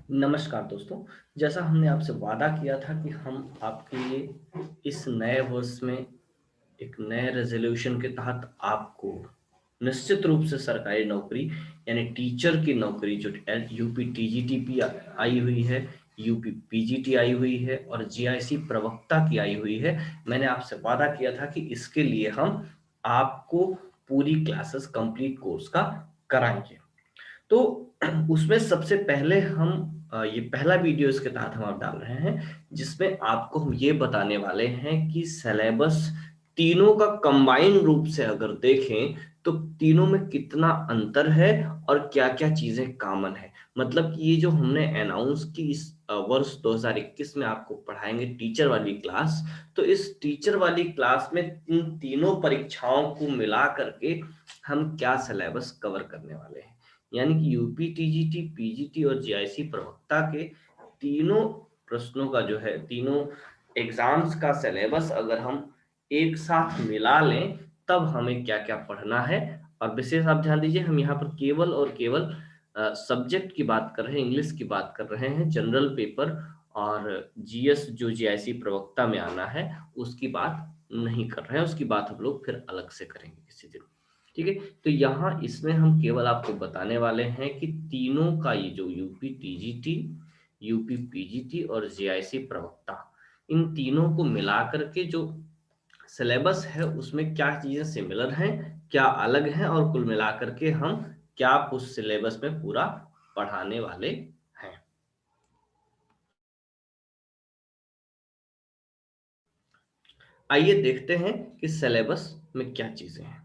नमस्कार दोस्तों। जैसा हमने आपसे वादा किया था कि हम आपके लिए इस नए वर्ष में एक नए रेजोल्यूशन के तहत आपको निश्चित रूप से सरकारी नौकरी यानी टीचर की नौकरी जो यूपी टीजीटी आई हुई है, यूपी पीजीटी आई हुई है और जीआईसी प्रवक्ता की आई हुई है। मैंने आपसे वादा किया था कि इसके लिए हम आपको पूरी क्लासेस कंप्लीट कोर्स का कराएंगे। तो उसमें सबसे पहले हम ये पहला वीडियो इसके तहत हम आप डाल रहे हैं जिसमें आपको हम ये बताने वाले हैं कि सिलेबस तीनों का कंबाइन रूप से अगर देखें तो तीनों में कितना अंतर है और क्या-क्या चीजें कॉमन है। मतलब कि ये जो हमने अनाउंस की इस वर्ष 2021 में आपको पढ़ाएंगे टीचर वाली क्लास, तो इस टीचर वाली क्लास में इन तीनों परीक्षाओं को मिला करके हम क्या सिलेबस कवर करने वाले हैं। यानी कि यूपी टीजीटी पीजीटी और जीआईसी प्रवक्ता के तीनों प्रश्नों का जो है, तीनों एग्जाम्स का सिलेबस अगर हम एक साथ मिला लें तब हमें क्या क्या पढ़ना है। और विशेष आप ध्यान दीजिए, हम यहाँ पर केवल और केवल सब्जेक्ट की बात कर रहे हैं, इंग्लिश की बात कर रहे हैं। जनरल पेपर और जीएस जो जीआईसी प्रवक्ता में आना है उसकी बात नहीं कर रहे हैं, उसकी बात हम लोग फिर अलग से करेंगे किसी दिन। ठीक है, तो यहाँ इसमें हम केवल आपको बताने वाले हैं कि तीनों का ये जो यूपी टीजीटी, यूपी पीजीटी और जीआईसी प्रवक्ता, इन तीनों को मिला करके जो सिलेबस है उसमें क्या चीजें सिमिलर हैं, क्या अलग हैं और कुल मिला करके हम क्या उस सिलेबस में पूरा पढ़ाने वाले हैं। आइए देखते हैं कि सिलेबस में क्या चीजें हैं।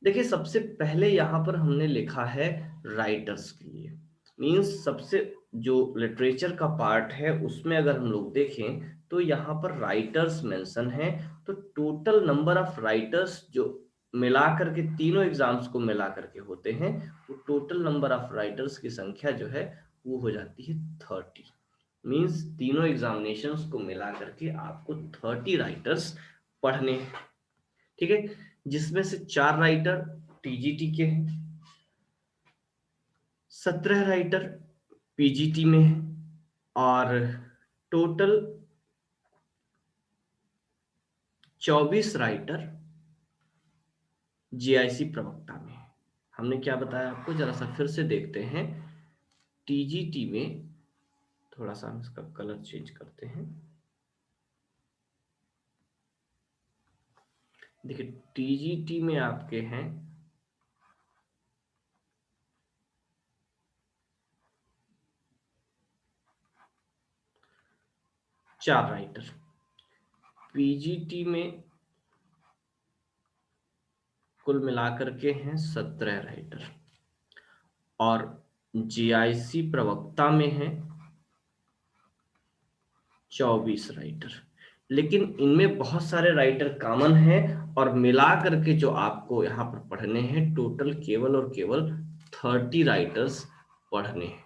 देखिए, सबसे पहले यहाँ पर हमने लिखा है राइटर्स के लिए। मीन्स सबसे जो लिटरेचर का पार्ट है उसमें अगर हम लोग देखें तो यहाँ पर राइटर्स मेंशन है। तो टोटल नंबर ऑफ राइटर्स जो मिला करके तीनों एग्जाम्स को मिला करके होते हैं, वो टोटल नंबर ऑफ राइटर्स की संख्या जो है वो हो जाती है 30। मीन्स तीनों एग्जामिनेशंस को मिला करके आपको 30 राइटर्स पढ़ने हैं। ठीक है, जिसमें से 4 राइटर टीजीटी के हैं, 17 राइटर पीजीटी में हैं और टोटल 24 राइटर जीआईसी प्रवक्ता में है। हमने क्या बताया आपको, जरा सा फिर से देखते हैं। टीजीटी में थोड़ा सा हम इसका कलर चेंज करते हैं। देखिए, टीजीटी में आपके हैं 4 राइटर, पीजीटी में कुल मिलाकर के हैं 17 राइटर और जीआईसी प्रवक्ता में है 24 राइटर। लेकिन इनमें बहुत सारे राइटर कॉमन हैं और मिला करके जो आपको यहाँ पर पढ़ने हैं टोटल केवल और केवल 30 राइटर्स पढ़ने हैं।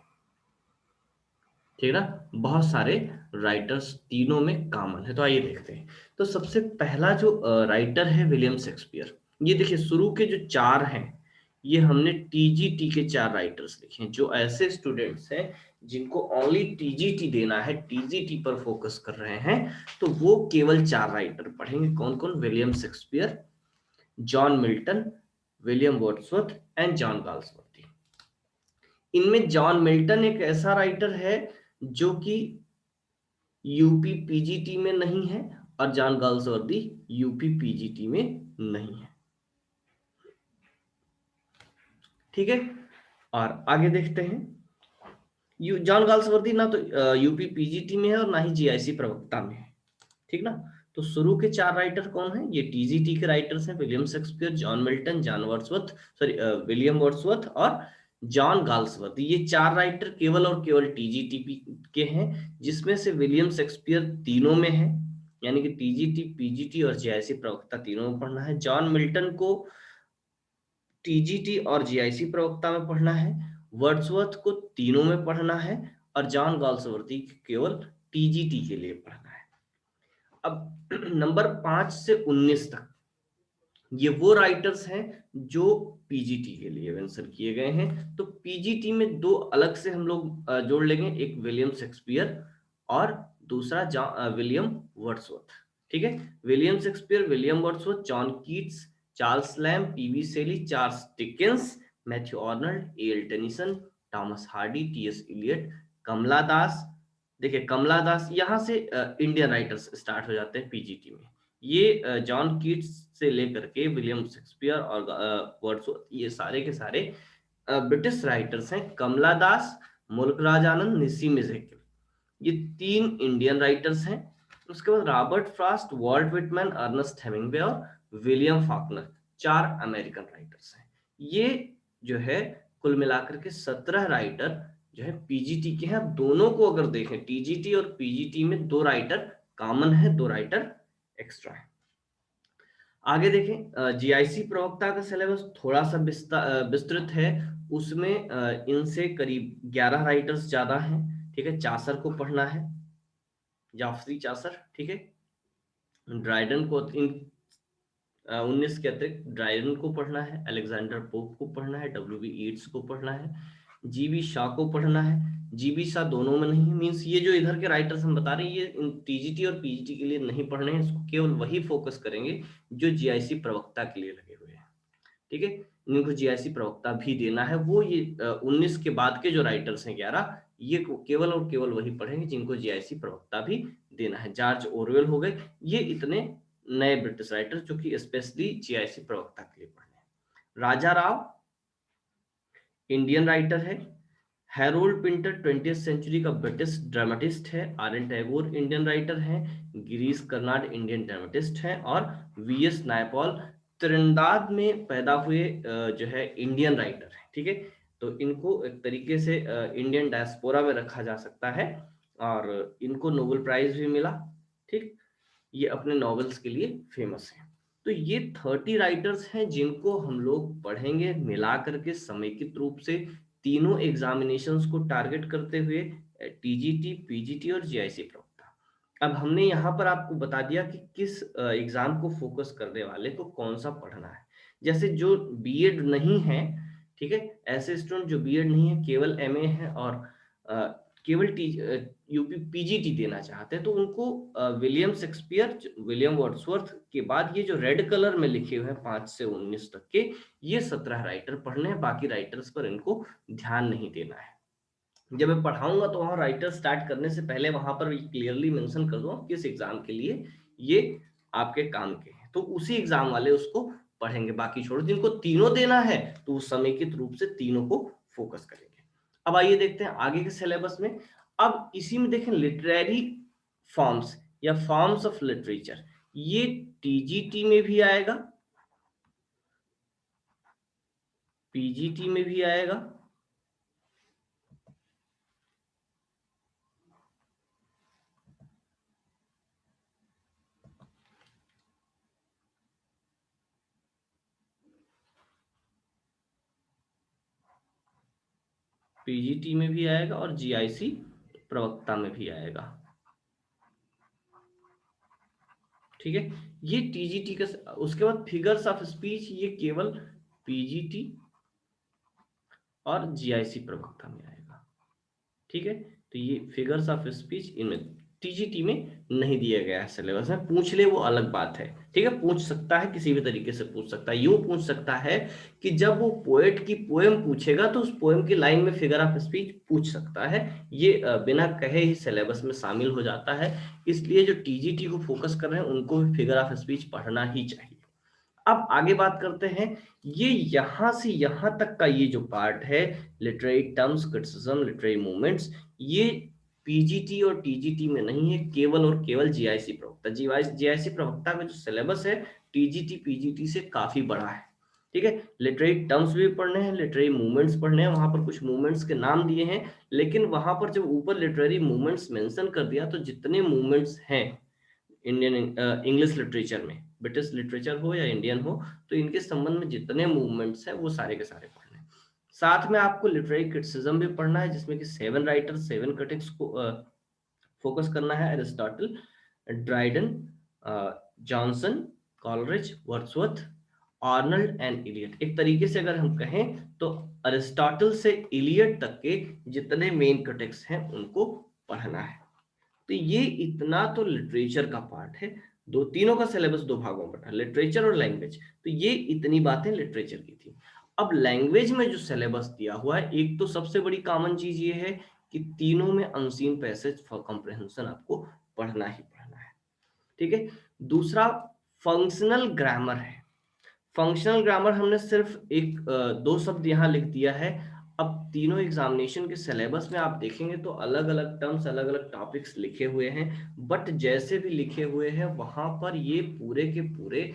ठीक है ना, बहुत सारे राइटर्स तीनों में कॉमन है। तो आइए देखते हैं। तो सबसे पहला जो राइटर है विलियम शेक्सपियर। ये देखिए, शुरू के जो 4 हैं ये हमने टीजीटी के 4 राइटर्स लिखे हैं। जो ऐसे स्टूडेंट्स हैं जिनको ओनली टीजीटी देना है, टीजीटी पर फोकस कर रहे हैं, तो वो केवल 4 राइटर पढ़ेंगे। कौन कौन? William Shakespeare, John Milton, William Wordsworth and John Galsworthy. इनमें जॉन मिल्टन एक ऐसा राइटर है जो कि यूपी पीजीटी में नहीं है और जॉन गाल्सवर्दी यूपी पीजीटी में नहीं है। ठीक है, और आगे देखते हैं। जॉन गाल्सवर्दी ना तो यूपी पीजीटी में है और ना ही जीआईसी प्रवक्ता में है। ठीक ना, तो शुरू के 4 राइटर कौन है? ये टीजीटी के राइटर्स हैं, William Shakespeare, John Milton, John Wordsworth, sorry William Wordsworth और जॉन गाल्सवर्थ। ये 4 राइटर केवल और केवल टीजीटी के हैं, जिसमें से विलियम शेक्सपियर तीनों में है, यानी कि टीजीटी पीजीटी और जीआईसी प्रवक्ता तीनों में पढ़ना है। जॉन मिल्टन को टीजीटी और जीआईसी प्रवक्ता में पढ़ना है, वर्ड्सवर्थ को तीनों में पढ़ना है और जॉन गाल्सवर्दी केवल टीजीटी के लिए पढ़ना है। अब नंबर 5 से 19 तक ये वो राइटर्स हैं जो पीजीटी के लिए मेंशन किए गए हैं। तो पीजीटी में दो अलग से हम लोग जोड़ लेंगे, एक विलियम शेक्सपियर और दूसरा विलियम वर्ड्सवर्थ। ठीक है, William Shakespeare, William Wordsworth, John Keats, Charles Lamb, P B Shelley, Charles Dickens, Matthew Arnold, L Tennyson, Thomas Hardy, T S Eliot, Kamala Das. देखिए कमला दास, यहाँ से इंडियन राइटर्स स्टार्ट हो जाते हैं पीजीटी में। ये जॉन कीट्स से लेकर के विलियम शेक्सपियर और वर्ड्सवर्थ, ये सारे के सारे ब्रिटिश राइटर्स हैं। कमला दास, मुल्क राज आनंद, निस्सीम इज़ेकियल, ये तीन इंडियन राइटर्स हैं। उसके बाद Robert Frost, Walt Whitman, Ernest Hemingway और विलियम फॉकनर, चार अमेरिकन राइटर्स हैं। ये जो है कुल मिलाकर के 17 राइटर जो है पीजीटी के हैं। दोनों को अगर देखें, टीजीटी और पीजीटी में दो राइटर कॉमन है, दो राइटर एक्स्ट्रा है। आगे देखें, जीआईसी प्रवक्ता का सिलेबस थोड़ा सा विस्तृत है। उसमें इनसे करीब 11 राइटर्स ज्यादा हैं। ठीक है, चासर को पढ़ना है, जाफरी चासर। ठीक है, ड्राइडन को इन 19 के अतिरिक्त ड्राइडन को पढ़ना है, अलेक्जेंडर पोप को पढ़ना है, डब्ल्यू बी ईट्स को पढ़ना है, जीबी शाह को पढ़ना है। जीबी शाह दोनों में नहीं है, मीन्स ये जो इधर के राइटर्स हम बता रहे हैं, ये इन टीजीटी और पीजीटी के लिए नहीं पढ़ने हैं। इसको केवल वही फोकस करेंगे जो जीआईसी प्रवक्ता के लिए लगे हुए हैं। ठीक है, इनको जीआईसी प्रवक्ता भी देना है। वो ये 19 के बाद के जो राइटर्स हैं 11, ये केवल और केवल वही पढ़ेंगे जिनको जीआईसी प्रवक्ता भी देना है। जॉर्ज ओरवेल हो गए, ये इतने नए ब्रिटिश राइटर जो कि स्पेशली जीआईसी प्रवक्ता के लिए पढ़ने हैं। राजा राव इंडियन राइटर है। हैरोल्ड पिंटर 20वीं सेंचुरी का ब्रिटिश ड्रामेटिस्ट है। R N Tagore Indian writer हैं। गिरीश कर्नाड इंडियन ड्रामेटिस्ट हैं। और वी एस नायपॉल त्रिनिदाद में पैदा हुए जो है इंडियन राइटर है। ठीक है, तो इनको एक तरीके से इंडियन डायस्पोरा में रखा जा सकता है और इनको नोबेल प्राइज भी मिला। ठीक, ये अपने नॉवेल्स के लिए फेमस है। तो ये 30 राइटर्स हैं जिनको हम लोग पढ़ेंगे मिला करके समेकित रूप से, तीनों एग्जामिनेशंस को टारगेट करते हुए, टीजीटी, पीजीटी और जीआईसी प्रवक्ता। अब हमने यहाँ पर आपको बता दिया कि किस एग्जाम को फोकस करने वाले को कौन सा पढ़ना है। जैसे जो बीएड नहीं है, ठीक है, ऐसे स्टूडेंट जो बीएड नहीं है, केवल एमए है और केवल यूपी पीजीटी देना चाहते हैं, तो उनको विलियम शेक्सपियर, विलियम वर्ड्सवर्थ के बाद ये जो रेड कलर में लिखे हुए हैं 5 से 19 तक के, ये 17 राइटर पढ़ने हैं। बाकी राइटर्स पर इनको ध्यान नहीं देना है। जब मैं पढ़ाऊंगा तो वहां राइटर स्टार्ट करने से पहले वहां पर क्लियरली मेंशन कर दूंगा किस एग्जाम के लिए ये आपके काम के हैं, तो उसी एग्जाम वाले उसको पढ़ेंगे। बाकी छोड़ो, जिनको तीनों देना है तो उस समेकित रूप से तीनों को फोकस करेंगे। अब आइए देखते हैं आगे के सिलेबस में। अब इसी में देखें लिटरेरी फॉर्म्स या फॉर्म्स ऑफ लिटरेचर, ये टीजीटी में भी आएगा, पीजीटी में भी आएगा, पीजीटी में भी आएगा और जीआईसी प्रवक्ता में भी आएगा। ठीक है, ये टीजीटी का। उसके बाद फिगर्स ऑफ स्पीच, ये केवल पीजीटी और जीआईसी प्रवक्ता में आएगा। ठीक है, तो ये फिगर्स ऑफ स्पीच इनमें टीजीटी में नहीं दिया गया है सिलेबस में। पूछ ले वो अलग बात है। ठीक है, पूछ सकता है, किसी भी तरीके से पूछ सकता है। यूं पूछ सकता है कि जब वो पोएट की पोएम पूछेगा तो उस पोएम की लाइन में फिगर ऑफ स्पीच पूछ सकता है। ये बिना कहे ही सिलेबस में शामिल हो जाता है। इसलिए जो टीजीटी को फोकस कर रहे हैं उनको भी फिगर ऑफ स्पीच पढ़ना ही चाहिए। अब आगे बात करते हैं, ये यहां से यहां तक का ये जो पार्ट है, literary terms, criticism, literary movements, ये पीजीटी और टीजीटी में नहीं है, केवल और केवल जीआईसी प्रवक्ता। जीआईसी प्रवक्ता में जो सिलेबस है टीजीटी पीजीटी से काफी बड़ा है। ठीक है, लिटरेरी टर्म्स भी पढ़ने हैं, लिटरेरी मूवमेंट्स पढ़ने हैं। वहां पर कुछ मूवमेंट्स के नाम दिए हैं, लेकिन वहां पर जब ऊपर लिटरेरी मूवमेंट्स मेंशन कर दिया तो जितने मूवमेंट्स हैं इंडियन इंग्लिश लिटरेचर में, ब्रिटिश लिटरेचर हो या इंडियन हो, तो इनके संबंध में जितने मूवमेंट्स हैं वो सारे के सारे पढ़ने हैं। साथ में आपको लिटरेरी क्रिटिसिज्म भी पढ़ना है, जिसमें कि 7 राइटर्स, 7 क्रिटिक्स को फोकस करना है। Aristotle, Dryden, Johnson, Coleridge, Wordsworth Arnold and Eliot. एक तरीके से अगर हम कहें तो अरिस्टोटल से इलियट तक के जितने मेन क्रिटिक्स हैं उनको पढ़ना है। तो ये इतना तो लिटरेचर का पार्ट है। दो तीनों का सिलेबस दो भागों में बटा, लिटरेचर और लैंग्वेज। तो ये इतनी बातें लिटरेचर की थी। अब लैंग्वेज में जो सिलेबस दिया हुआ है, एक तो सबसे बड़ी कॉमन चीज ये है कि तीनों में अनसीन पैसेज फॉर कॉम्प्रिहेंशन आपको पढ़ना ही पढ़ना है। ठीक है। दूसरा फंक्शनल ग्रामर है। फंक्शनल ग्रामर हमने सिर्फ एक दो शब्द यहाँ लिख दिया है। अब तीनों एग्जामिनेशन के सिलेबस में आप देखेंगे तो अलग अलग टर्म्स, अलग अलग टॉपिक्स लिखे हुए हैं, बट जैसे भी लिखे हुए हैं वहां पर ये पूरे के पूरे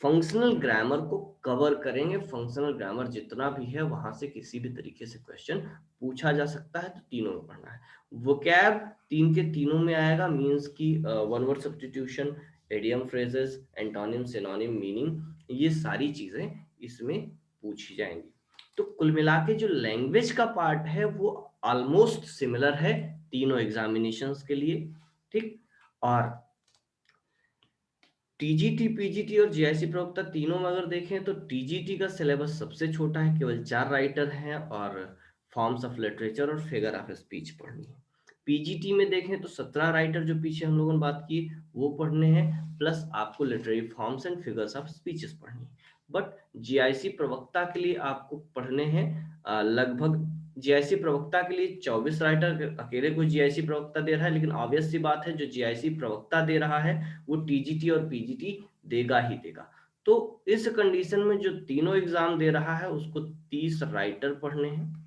फंक्शनल ग्रामर को कवर करेंगे। फंक्शनल ग्रामर जितना भी है वहां से किसी भी तरीके से क्वेश्चन पूछा जा सकता है, तो तीनों में पढ़ना है। वोकैब तीन के तीनों में आएगा, मींस की one word substitution, idiom, phrases, antonym, synonym, meaning, ये सारी चीजें इसमें पूछी जाएंगी। तो कुल मिला के जो लैंग्वेज का पार्ट है वो ऑलमोस्ट सिमिलर है तीनों एग्जामिनेशंस के लिए। ठीक। और टीजीटी, पीजीटी और जीआईसी प्रवक्ता तीनों में अगर देखें तो टीजीटी का सिलेबस सबसे छोटा है, केवल 4 राइटर हैं और फॉर्म्स ऑफ लिटरेचर और फिगर ऑफ स्पीच पढ़नी है। पीजीटी में देखें तो 17 राइटर जो पीछे हम लोगों ने बात की वो पढ़ने हैं, प्लस आपको literary forms and figures of speeches पढ़नी है। बट जीआईसी प्रवक्ता के लिए आपको पढ़ने हैं लगभग, जीआईसी प्रवक्ता के लिए 24 राइटर अकेले कोई जीआईसी प्रवक्ता दे रहा है, लेकिन ऑब्वियस सी बात है जो जीआईसी प्रवक्ता दे रहा है वो टीजीटी और पीजीटी देगा ही देगा। तो इस कंडीशन में जो तीनों एग्जाम दे रहा है उसको 30 राइटर पढ़ने हैं।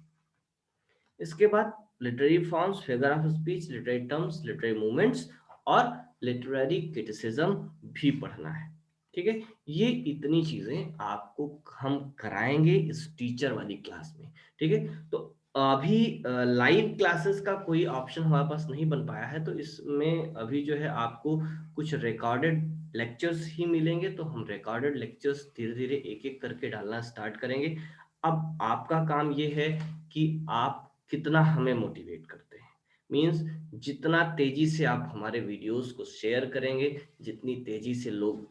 इसके बाद literary forms, figure of speech, literary terms, literary movements और लिटरेरी क्रिटिसिज्म भी पढ़ना है। ठीक है। ये इतनी चीजें आपको हम कराएंगे इस टीचर वाली क्लास में। ठीक है। तो अभी लाइव क्लासेस का कोई ऑप्शन हमारे पास नहीं बन पाया है, तो इसमें अभी जो है आपको कुछ रिकॉर्डेड लेक्चर्स ही मिलेंगे। तो हम रिकॉर्डेड लेक्चर्स धीरे धीरे एक एक करके डालना स्टार्ट करेंगे। अब आपका काम ये है कि आप कितना हमें मोटिवेट करते हैं, मींस जितना तेजी से आप हमारे वीडियोस को शेयर करेंगे, जितनी तेजी से लोग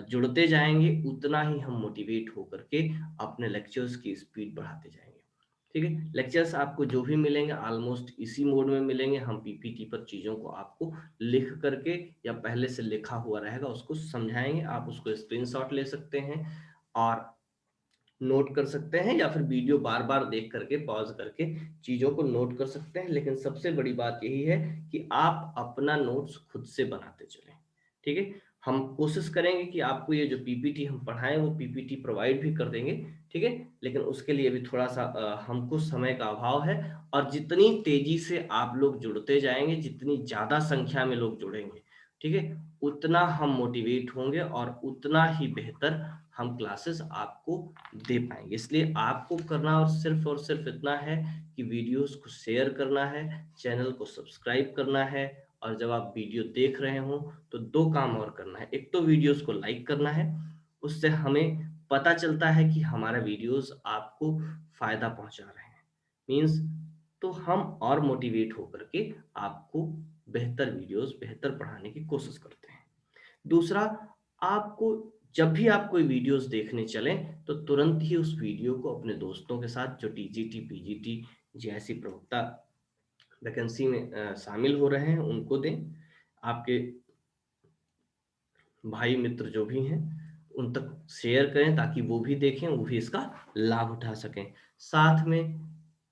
जुड़ते जाएंगे, उतना ही हम मोटिवेट होकर के अपने लेक्चर्स की स्पीड बढ़ाते जाएंगे। ठीक है। लेक्चर्स आपको जो भी मिलेंगे ऑलमोस्ट इसी मोड में मिलेंगे। हम पीपीटी पर चीजों को आपको लिख करके या पहले से लिखा हुआ रहेगा उसको समझाएंगे। आप उसको स्क्रीनशॉट ले सकते हैं और नोट कर सकते हैं, या फिर वीडियो बार बार देख करके पॉज करके चीजों को नोट कर सकते हैं। लेकिन सबसे बड़ी बात यही है कि आप अपना नोट्स खुद से बनाते चलें। ठीक है। हम कोशिश करेंगे कि आपको ये जो पीपीटी हम पढ़ाएं वो पीपीटी प्रोवाइड भी कर देंगे। ठीक है। लेकिन उसके लिए भी थोड़ा सा हमको समय का अभाव है। और जितनी तेजी से आप लोग जुड़ते जाएंगे, जितनी ज्यादा संख्या में लोग जुड़ेंगे, ठीक है, उतना हम मोटिवेट होंगे और उतना ही बेहतर हम क्लासेस आपको दे पाएंगे। इसलिए आपको करना और सिर्फ इतना है कि वीडियोस को शेयर करना है, चैनल को सब्सक्राइब करना है, और जब आप वीडियो देख रहे हो तो दो काम और करना है। एक तो वीडियोस को लाइक करना है, उससे हमें पता चलता है कि हमारा वीडियोस आपको फायदा पहुंचा रहे हैं, मींस तो हम और मोटिवेट होकर के आपको बेहतर वीडियोस, बेहतर पढ़ाने की कोशिश करते हैं। दूसरा, आपको जब भी आप कोई वीडियोस देखने चलें तो तुरंत ही उस वीडियो को अपने दोस्तों के साथ जो टीजीटी, पीजीटी जैसी प्रवक्ता वैकेंसी में शामिल हो रहे हैं उनको दें। आपके भाई मित्र जो भी हैं उन तक शेयर करें ताकि वो भी देखें, वो भी इसका लाभ उठा सकें। साथ में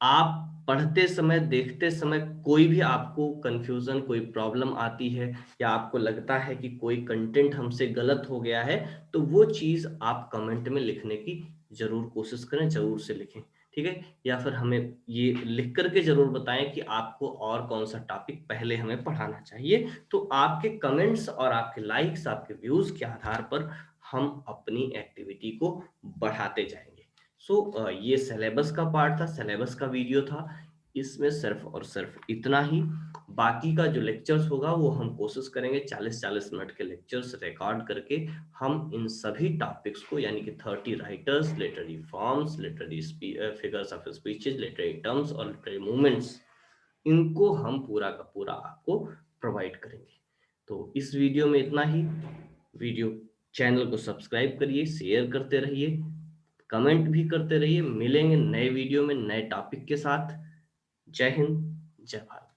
आप पढ़ते समय, देखते समय कोई भी आपको कंफ्यूजन, कोई प्रॉब्लम आती है या आपको लगता है कि कोई कंटेंट हमसे गलत हो गया है, तो वो चीज आप कमेंट में लिखने की जरूर कोशिश करें, जरूर से लिखें। ठीक है। या फिर हमें ये लिख करके जरूर बताएं कि आपको और कौन सा टॉपिक पहले हमें पढ़ाना चाहिए। तो आपके कमेंट्स और आपके लाइक्स, आपके व्यूज के आधार पर हम अपनी एक्टिविटी को बढ़ाते जाएंगे। ये सिलेबस का पार्ट था, सिलेबस का वीडियो था। इसमें सिर्फ और सिर्फ इतना ही। बाकी का जो लेक्चर्स होगा वो हम कोशिश करेंगे 40-40 मिनट के लेक्चर्स रिकॉर्ड करके हम इन सभी टॉपिक्स को, यानी कि 30 writers, literary forms, literary figures of speeches, literary terms और लिटरेरी मूवमेंट्स, इनको हम पूरा का पूरा आपको प्रोवाइड करेंगे। तो इस वीडियो में इतना ही। वीडियो चैनल को सब्सक्राइब करिए, शेयर करते रहिए, कमेंट भी करते रहिए। मिलेंगे नए वीडियो में नए टॉपिक के साथ। जय हिंद, जय भारत।